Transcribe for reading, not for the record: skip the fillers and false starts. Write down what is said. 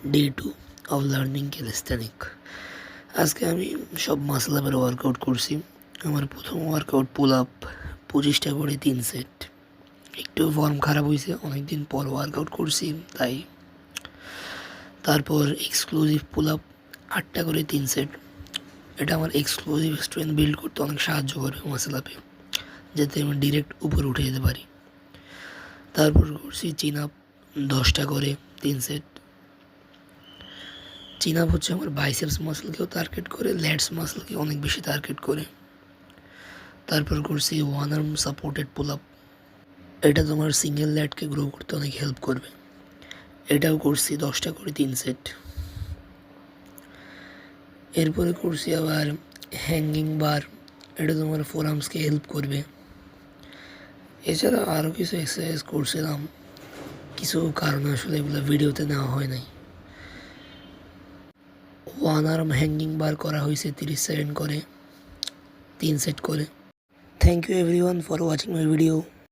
Day 2 of learning callisthenic. আজকে আমি সব মাসল আপের ওয়ার্কআউট করছি। আমার প্রথম ওয়ার্কআউট পুল আপ 25টা করে 3 সেট। একটু ফর্ম খারাপ হয়েছে, অনেকদিন পর ওয়ার্কআউট করছি তাই। তারপর এক্সক্লুসিভ পুল আপ 8টা করে 3 সেট। এটা আমার এক্সক্লুসিভ স্ট্রেংথ বিল্ড করতে অনেক সাহায্য করে মাসল আপে, যাতে আমি ডিরেক্ট উপরে উঠে যেতে পারি। তারপর করছি চিন আপ 10টা করে 3 সেট। চিন আপ হচ্ছে আমার বাইসেপস মাসলকেও টার্গেট করে, ল্যাটস মাসলকে অনেক বেশি টার্গেট করে। তারপর করছি one arm supported pull up. এটা তোমার সিঙ্গেল ল্যাটকে গ্রো করতে অনেক হেল্প করবে। এটাও করছি 10টা করে 3 সেট। এরপরে করছি আবার হ্যাঙ্গিং বার। এটা তোমার ফোর আর্মসকে হেল্প করবে। এছাড়া আরও কিছু এক্সারসাইজ করছিলাম, কিছু কারণে আসলে এগুলো ভিডিওতে নেওয়া হয় নাই। ওয়ান আর্ম হ্যাঙ্গিং বার করা হয়েছে 30 সেকেন্ড করে, 3 সেট করে। Thank you everyone for watching my video.